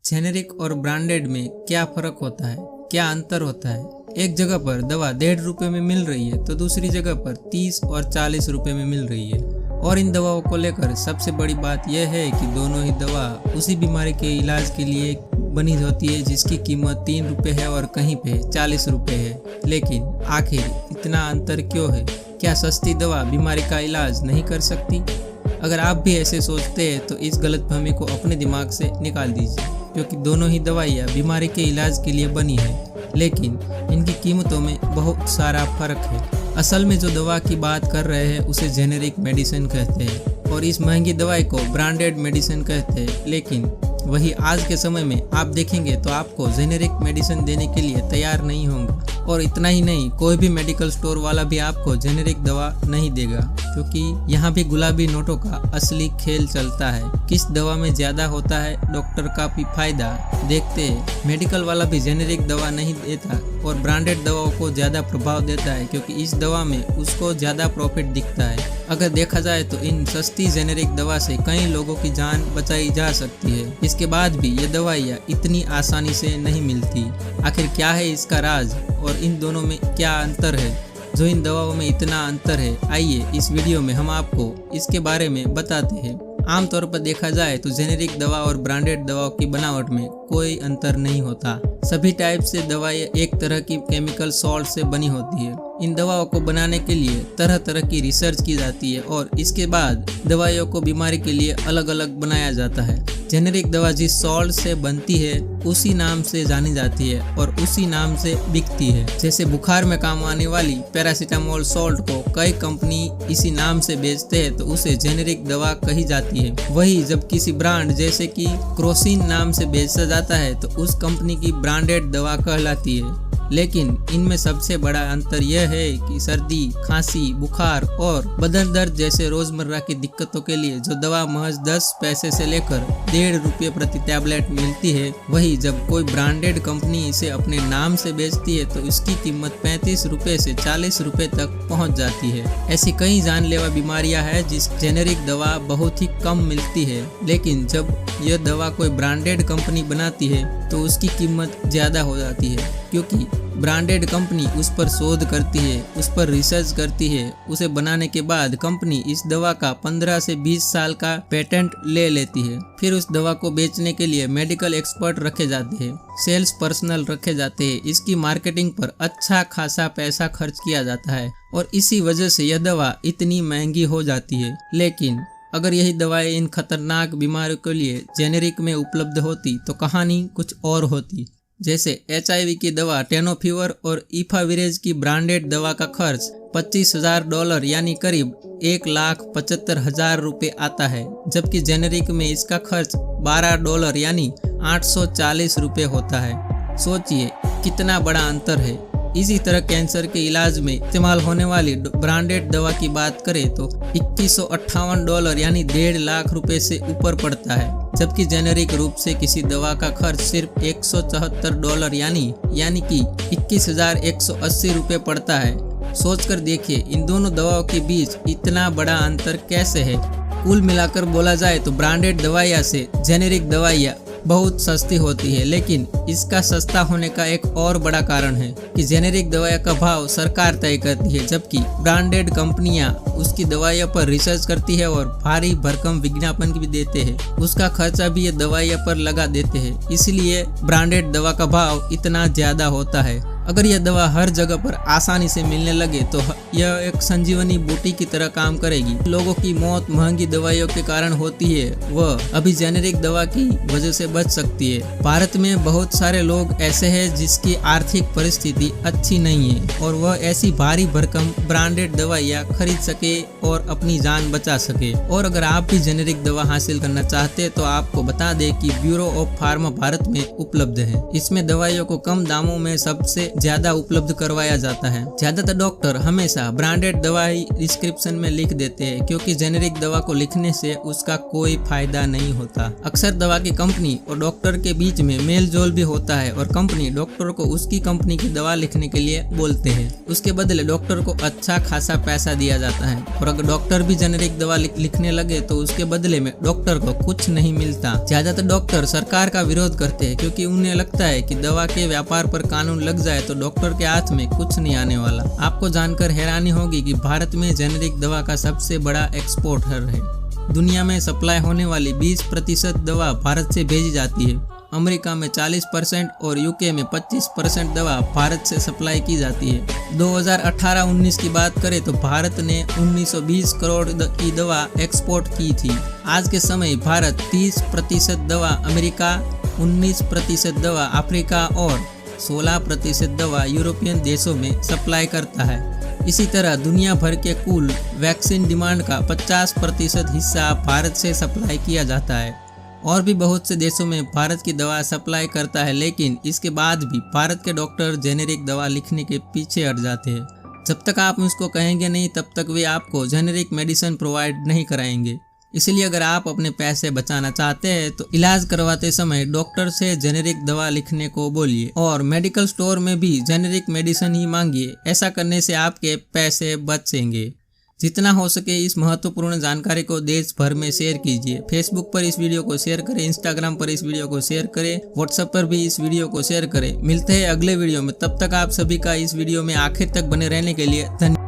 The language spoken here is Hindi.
जेनेरिक और ब्रांडेड में क्या फ़र्क होता है, क्या अंतर होता है। एक जगह पर दवा 1.5 रुपये में मिल रही है तो दूसरी जगह पर 30 और 40 रुपये में मिल रही है। और इन दवाओं को लेकर सबसे बड़ी बात यह है कि दोनों ही दवा उसी बीमारी के इलाज के लिए बनी होती है जिसकी कीमत 3 रुपये है और कहीं पे 40 रुपये है। लेकिन आखिर इतना अंतर क्यों है? क्या सस्ती दवा बीमारी का इलाज नहीं कर सकती? अगर आप भी ऐसे सोचते हैं तो इस गलतफहमी को अपने दिमाग से निकाल दीजिए, क्योंकि दोनों ही दवाइयाँ बीमारी के इलाज के लिए बनी है, लेकिन इनकी कीमतों में बहुत सारा फर्क है। असल में जो दवा की बात कर रहे हैं उसे जेनेरिक मेडिसिन कहते हैं और इस महंगी दवाई को ब्रांडेड मेडिसिन कहते हैं। लेकिन वही आज के समय में आप देखेंगे तो आपको जेनेरिक मेडिसिन देने के लिए तैयार नहीं होंगे। और इतना ही नहीं, कोई भी मेडिकल स्टोर वाला भी आपको जेनेरिक दवा नहीं देगा, क्योंकि यहाँ भी गुलाबी नोटों का असली खेल चलता है। किस दवा में ज्यादा होता है डॉक्टर का भी फायदा देखते हैं। मेडिकल वाला भी जेनेरिक दवा नहीं देता और ब्रांडेड दवाओं को ज्यादा प्रभाव देता है, क्योंकि इस दवा में उसको ज्यादा प्रॉफिट दिखता है। अगर देखा जाए तो इन सस्ती जेनेरिक दवा से कई लोगों की जान बचाई जा सकती है। इसके बाद भी ये दवाइयाँ इतनी आसानी से नहीं मिलती। आखिर क्या है इसका राज और इन दोनों में क्या अंतर है जो इन दवाओं में इतना अंतर है? आइए इस वीडियो में हम आपको इसके बारे में बताते हैं। आमतौर पर देखा जाए तो जेनेरिक दवा और ब्रांडेड दवाओं की बनावट में कोई अंतर नहीं होता। सभी टाइप से दवाएं एक तरह की केमिकल सॉल्ट से बनी होती है। इन दवाओं को बनाने के लिए तरह तरह की रिसर्च की जाती है और इसके बाद दवाइयों को बीमारी के लिए अलग अलग बनाया जाता है। जेनेरिक दवा जिस सॉल्ट से बनती है उसी नाम से जानी जाती है और उसी नाम से बिकती है। जैसे बुखार में काम आने वाली पैरासीटामोल सॉल्ट को कई कंपनी इसी नाम से बेचते हैं तो उसे जेनेरिक दवा कही जाती है। वही जब किसी ब्रांड जैसे कि क्रोसिन नाम से बेचा जाता है तो उस कंपनी की ब्रांडेड दवा कहलाती है। लेकिन इनमें सबसे बड़ा अंतर यह है कि सर्दी, खांसी, बुखार और बदन दर्द जैसे रोजमर्रा की दिक्कतों के लिए जो दवा महज 10 पैसे से लेकर 1.5 रुपये प्रति टैबलेट मिलती है, वही जब कोई ब्रांडेड कंपनी इसे अपने नाम से बेचती है तो इसकी कीमत 35 रुपये से 40 रुपये तक पहुंच जाती है। ऐसी कई जानलेवा बीमारियां हैं जिस जेनेरिक दवा बहुत ही कम मिलती है, लेकिन जब यह दवा कोई ब्रांडेड कंपनी बनाती है तो उसकी कीमत ज्यादा हो जाती है, क्योंकि ब्रांडेड कंपनी उस पर शोध करती है, उस पर रिसर्च करती है। उसे बनाने के बाद कंपनी इस दवा का 15 से 20 साल का पेटेंट ले लेती है। फिर उस दवा को बेचने के लिए मेडिकल एक्सपर्ट रखे जाते हैं, सेल्स पर्सनल रखे जाते हैं। इसकी मार्केटिंग पर अच्छा खासा पैसा खर्च किया जाता है और इसी वजह से यह दवा इतनी महंगी हो जाती है। लेकिन अगर यही दवाएं इन खतरनाक बीमारियों के लिए जेनेरिक में उपलब्ध होती तो कहानी कुछ और होती। जैसे HIV की दवा टेनोफीवर और ईफाविरेज की ब्रांडेड दवा का खर्च $25,000 यानी करीब $1,75,000 रुपये आता है, जबकि जेनेरिक में इसका खर्च $12 यानी 840 रुपये होता है। सोचिए कितना बड़ा अंतर है। इसी तरह कैंसर के इलाज में इस्तेमाल होने वाली ब्रांडेड दवा की बात करें तो $2158 यानी 1.5 लाख रुपए से ऊपर पड़ता है, जबकि जेनेरिक रूप से किसी दवा का खर्च सिर्फ $174 यानी कि 21,180 रुपये पड़ता है। सोचकर देखिए इन दोनों दवाओं के बीच इतना बड़ा अंतर कैसे है। कुल मिलाकर बोला जाए तो ब्रांडेड दवाइयाँ से जेनेरिक दवाइयाँ बहुत सस्ती होती है, लेकिन इसका सस्ता होने का एक और बड़ा कारण है कि जेनेरिक दवाइयों का भाव सरकार तय करती है, जबकि ब्रांडेड कंपनियां उसकी दवाइयों पर रिसर्च करती है और भारी भरकम विज्ञापन भी देते हैं। उसका खर्चा भी ये दवाइयों पर लगा देते हैं, इसलिए ब्रांडेड दवा का भाव इतना ज्यादा होता है। अगर यह दवा हर जगह पर आसानी से मिलने लगे तो यह एक संजीवनी बूटी की तरह काम करेगी। लोगों की मौत महंगी दवाइयों के कारण होती है, वह अभी जेनेरिक दवा की वजह से बच सकती है। भारत में बहुत सारे लोग ऐसे हैं जिसकी आर्थिक परिस्थिति अच्छी नहीं है और वह ऐसी भारी भरकम ब्रांडेड दवाइयाँ खरीद सके और अपनी जान बचा सके। और अगर आप भी जेनेरिक दवा हासिल करना चाहते हैं तो आपको बता दें कि ब्यूरो ऑफ फार्मा भारत में उपलब्ध है। इसमें दवाइयों को कम दामों में सबसे ज्यादा उपलब्ध करवाया जाता है। ज्यादातर डॉक्टर हमेशा ब्रांडेड दवा ही डिस्क्रिप्शन में लिख देते हैं, क्योंकि जेनेरिक दवा को लिखने से उसका कोई फायदा नहीं होता। अक्सर दवा की कंपनी और डॉक्टर के बीच में मेल जोल भी होता है और कंपनी डॉक्टर को उसकी कंपनी की दवा लिखने के लिए बोलते हैं। उसके बदले डॉक्टर को अच्छा खासा पैसा दिया जाता है, और अगर डॉक्टर भी जेनेरिक दवा लिखने लगे तो उसके बदले में डॉक्टर को कुछ नहीं मिलता। ज्यादातर डॉक्टर सरकार का विरोध करते हैं, क्योंकि उन्हें लगता है कि दवा के व्यापार पर कानून लग जाए तो डॉक्टर के हाथ में कुछ नहीं आने वाला। आपको जानकर हैरानी होगी कि भारत में जेनेरिक दवा का सबसे बड़ा एक्सपोर्टर है। दुनिया में सप्लाई होने वाली 20% दवा भारत से भेजी जाती है। अमेरिका में 40% और यूके में 25% दवा भारत से सप्लाई की जाती है। 2018-19 की बात करें तो भारत ने 1920 करोड़ की दवा एक्सपोर्ट की थी। आज के समय भारत 30% दवा अमेरिका, 19% दवा अफ्रीका और 16% दवा यूरोपियन देशों में सप्लाई करता है। इसी तरह दुनिया भर के कुल वैक्सीन डिमांड का 50% हिस्सा भारत से सप्लाई किया जाता है। और भी बहुत से देशों में भारत की दवा सप्लाई करता है, लेकिन इसके बाद भी भारत के डॉक्टर जेनेरिक दवा लिखने के पीछे हट जाते हैं। जब तक आप उसको कहेंगे नहीं तब तक वे आपको जेनेरिक मेडिसिन प्रोवाइड नहीं कराएंगे। इसलिए अगर आप अपने पैसे बचाना चाहते हैं तो इलाज करवाते समय डॉक्टर से जेनेरिक दवा लिखने को बोलिए और मेडिकल स्टोर में भी जेनेरिक मेडिसिन ही मांगिए। ऐसा करने से आपके पैसे बचेंगे। जितना हो सके इस महत्वपूर्ण जानकारी को देश भर में शेयर कीजिए। फेसबुक पर इस वीडियो को शेयर करें, इंस्टाग्राम पर इस वीडियो को शेयर करें, व्हाट्सएप पर भी इस वीडियो को शेयर करें। मिलते हैं अगले वीडियो में, तब तक आप सभी का इस वीडियो में आखिर तक बने रहने के लिए धन्यवाद।